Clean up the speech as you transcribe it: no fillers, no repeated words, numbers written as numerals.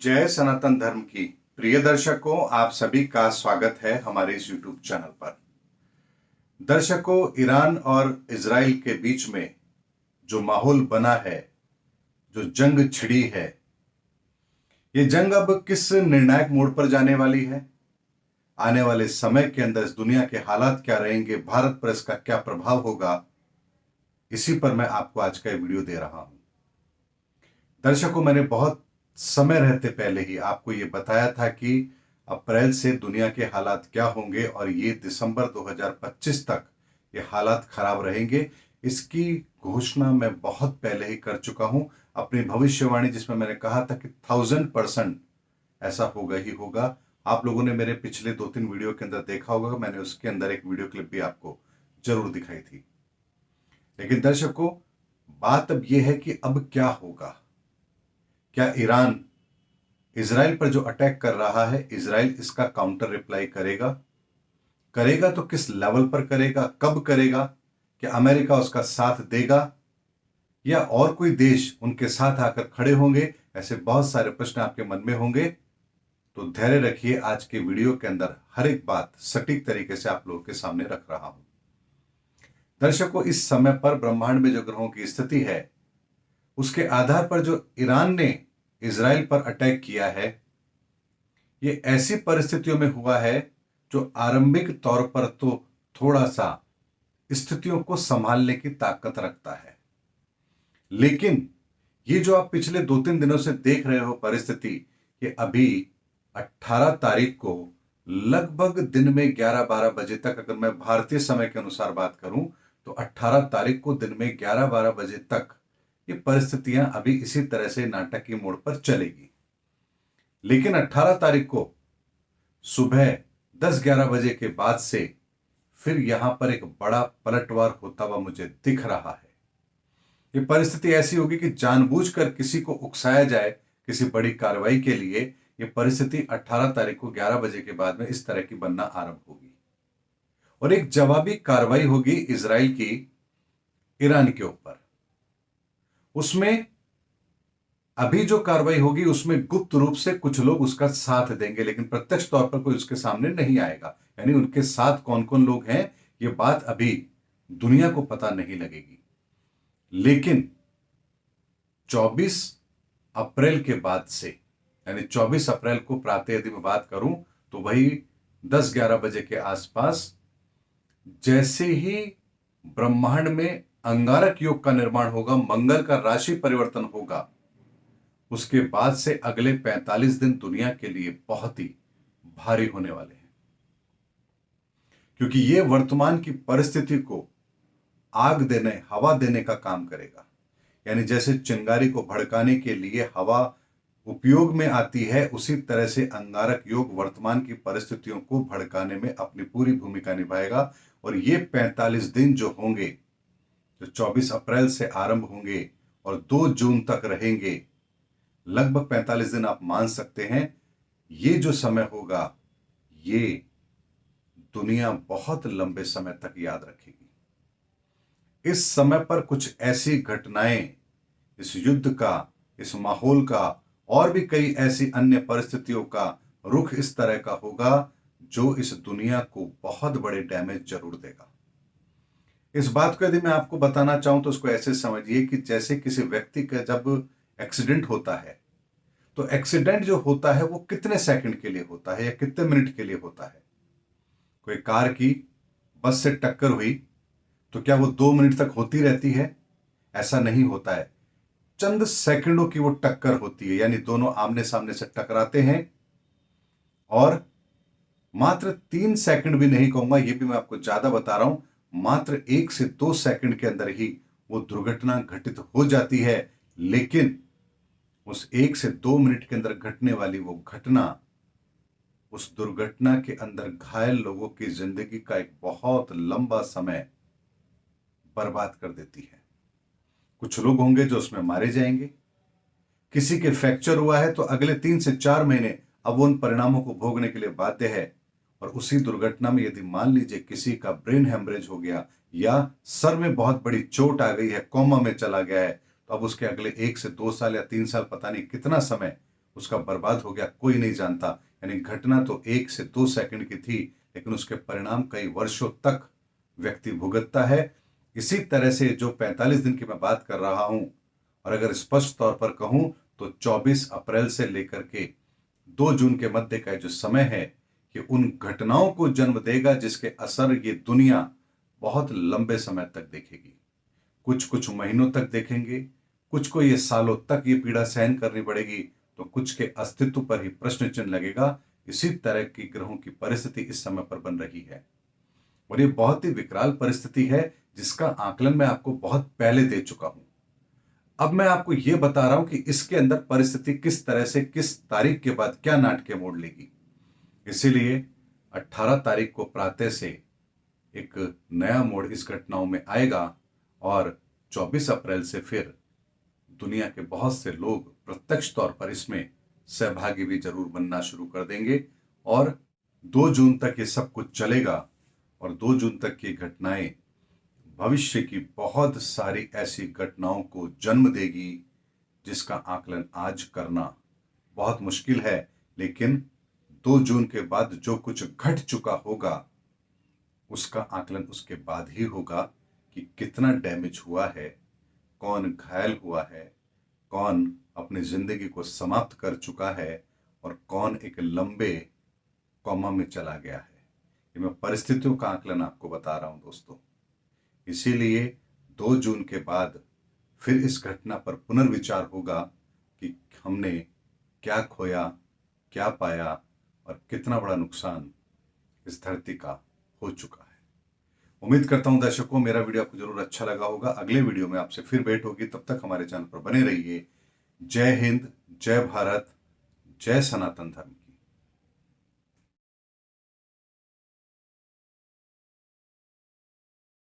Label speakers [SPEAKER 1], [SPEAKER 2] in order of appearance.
[SPEAKER 1] जय सनातन धर्म की प्रिय दर्शकों, आप सभी का स्वागत है हमारे इस YouTube चैनल पर। दर्शकों, ईरान और इजराइल के बीच में जो माहौल बना है, जो जंग छिड़ी है, ये जंग अब किस निर्णायक मोड़ पर जाने वाली है? आने वाले समय के अंदर इस दुनिया के हालात क्या रहेंगे, भारत पर इसका क्या प्रभाव होगा, इसी पर मैं आपको आज का ये वीडियो दे रहा हूं। दर्शकों, मैंने बहुत समय रहते पहले ही आपको ये बताया था कि अप्रैल से दुनिया के हालात क्या होंगे और ये दिसंबर 2025 तक ये हालात खराब रहेंगे। इसकी घोषणा मैं बहुत पहले ही कर चुका हूं अपनी भविष्यवाणी, जिसमें मैंने कहा था कि 1000% ऐसा होगा ही होगा। आप लोगों ने मेरे पिछले 2-3 वीडियो के अंदर देखा होगा, मैंने उसके अंदर एक वीडियो क्लिप भी आपको जरूर दिखाई थी। लेकिन दर्शकों, बात अब यह है कि अब क्या होगा। क्या ईरान इजराइल पर जो अटैक कर रहा है, इजराइल इसका काउंटर रिप्लाई करेगा? करेगा तो किस लेवल पर करेगा, कब करेगा? क्या अमेरिका उसका साथ देगा या और कोई देश उनके साथ आकर खड़े होंगे? ऐसे बहुत सारे प्रश्न आपके मन में होंगे। तो धैर्य रखिए, आज के वीडियो के अंदर हर एक बात सटीक तरीके से आप लोगों के सामने रख रहा हूं। दर्शकों, इस समय पर ब्रह्मांड में जो ग्रहों की स्थिति है, उसके आधार पर जो ईरान ने इजराइल पर अटैक किया है, ये ऐसी परिस्थितियों में हुआ है जो आरंभिक तौर पर तो थोड़ा सा स्थितियों को संभालने की ताकत रखता है। लेकिन ये जो आप पिछले 2-3 दिनों से देख रहे हो परिस्थिति, ये अभी 18 तारीख को लगभग दिन में 11-12 बजे तक, अगर मैं भारतीय समय के अनुसार बात करूं तो 18 तारीख को दिन में 11-12 बजे तक ये परिस्थितियां अभी इसी तरह से नाटकीय मोड़ पर चलेगी। लेकिन 18 तारीख को सुबह 10-11 बजे के बाद से फिर यहां पर एक बड़ा पलटवार होता हुआ मुझे दिख रहा है। ये परिस्थिति ऐसी होगी कि जानबूझकर किसी को उकसाया जाए किसी बड़ी कार्रवाई के लिए। ये परिस्थिति 18 तारीख को 11 बजे के बाद में इस तरह की बनना आरंभ होगी और एक जवाबी कार्रवाई होगी इजराइल की ईरान के ऊपर। उसमें अभी जो कार्रवाई होगी उसमें गुप्त रूप से कुछ लोग उसका साथ देंगे, लेकिन प्रत्यक्ष तौर पर कोई उसके सामने नहीं आएगा। यानी उनके साथ कौन कौन लोग हैं, ये बात अभी दुनिया को पता नहीं लगेगी। लेकिन 24 अप्रैल के बाद से, यानी 24 अप्रैल को प्रातः यदि मैं बात करूं तो वही 10-11 बजे के आसपास जैसे ही ब्रह्मांड में अंगारक योग का निर्माण होगा, मंगल का राशि परिवर्तन होगा, उसके बाद से अगले 45 दिन दुनिया के लिए बहुत ही भारी होने वाले हैं। क्योंकि यह वर्तमान की परिस्थिति को आग देने, हवा देने का काम करेगा। यानी जैसे चिंगारी को भड़काने के लिए हवा उपयोग में आती है, उसी तरह से अंगारक योग वर्तमान की परिस्थितियों को भड़काने में अपनी पूरी भूमिका निभाएगा। और ये 45 दिन जो होंगे, जो 24 अप्रैल से आरंभ होंगे और 2 जून तक रहेंगे, लगभग 45 दिन आप मान सकते हैं। ये जो समय होगा, ये दुनिया बहुत लंबे समय तक याद रखेगी। इस समय पर कुछ ऐसी घटनाएं, इस युद्ध का, इस माहौल का और भी कई ऐसी अन्य परिस्थितियों का रुख इस तरह का होगा जो इस दुनिया को बहुत बड़े डैमेज जरूर देगा। इस बात को यदि मैं आपको बताना चाहूं तो उसको ऐसे समझिए कि जैसे किसी व्यक्ति का जब एक्सीडेंट होता है, तो एक्सीडेंट जो होता है वो कितने सेकंड के लिए होता है या कितने मिनट के लिए होता है। कोई कार की बस से टक्कर हुई तो क्या वो 2 मिनट तक होती रहती है? ऐसा नहीं होता है। चंद सेकंडों की वो टक्कर होती है, यानी दोनों आमने सामने से टकराते हैं और मात्र 3 सेकंड भी नहीं कहूंगा, ये भी मैं आपको ज्यादा बता रहा हूं, मात्र 1 से 2 सेकंड के अंदर ही वो दुर्घटना घटित हो जाती है। लेकिन उस 1 से 2 मिनट के अंदर घटने वाली वो घटना, उस दुर्घटना के अंदर घायल लोगों की जिंदगी का एक बहुत लंबा समय बर्बाद कर देती है। कुछ लोग होंगे जो उसमें मारे जाएंगे, किसी के फ्रैक्चर हुआ है तो अगले 3 से 4 महीने अब वो उन परिणामों को भोगने के लिए बाध्य है। और उसी दुर्घटना में यदि मान लीजिए किसी का ब्रेन हेमरेज हो गया या सर में बहुत बड़ी चोट आ गई है, कोमा में चला गया है, तो अब उसके अगले 1 से 2 साल या 3 साल, पता नहीं कितना समय उसका बर्बाद हो गया, कोई नहीं जानता। यानी घटना तो 1 से 2 सेकंड की थी, लेकिन उसके परिणाम कई वर्षों तक व्यक्ति भुगतता है। इसी तरह से जो 45 दिन की मैं बात कर रहा हूं, और अगर स्पष्ट तौर पर कहूं तो 24 अप्रैल से लेकर के 2 जून के मध्य का जो समय है, ये उन घटनाओं को जन्म देगा जिसके असर ये दुनिया बहुत लंबे समय तक देखेगी। कुछ कुछ महीनों तक देखेंगे, कुछ को ये सालों तक ये पीड़ा सहन करनी पड़ेगी, तो कुछ के अस्तित्व पर ही प्रश्न चिन्ह लगेगा। इसी तरह की ग्रहों की परिस्थिति इस समय पर बन रही है, और ये बहुत ही विकराल परिस्थिति है जिसका आकलन मैं आपको बहुत पहले दे चुका हूं। अब मैं आपको यह बता रहा हूं कि इसके अंदर परिस्थिति किस तरह से, किस तारीख के बाद क्या नाटकीय मोड़ लेगी। इसीलिए 18 तारीख को प्रातः से एक नया मोड़ इस घटनाओं में आएगा, और 24 अप्रैल से फिर दुनिया के बहुत से लोग प्रत्यक्ष तौर पर इसमें सहभागी भी जरूर बनना शुरू कर देंगे। और 2 जून तक ये सब कुछ चलेगा, और 2 जून तक की घटनाएं भविष्य की बहुत सारी ऐसी घटनाओं को जन्म देगी जिसका आकलन आज करना बहुत मुश्किल है। लेकिन 2 जून के बाद जो कुछ घट चुका होगा उसका आकलन उसके बाद ही होगा कि कितना डैमेज हुआ है, कौन घायल हुआ है, कौन अपनी जिंदगी को समाप्त कर चुका है, और कौन एक लंबे कॉमा में चला गया है। ये मैं परिस्थितियों का आकलन आपको बता रहा हूं दोस्तों। इसीलिए 2 जून के बाद फिर इस घटना पर पुनर्विचार होगा कि हमने क्या खोया, क्या पाया, और कितना बड़ा नुकसान इस धरती का हो चुका है। उम्मीद करता हूं दर्शकों मेरा वीडियो आपको जरूर अच्छा लगा होगा। अगले वीडियो में आपसे फिर भेंट होगी, तब तक हमारे चैनल पर बने रहिए। जय हिंद, जय भारत, जय सनातन धर्म।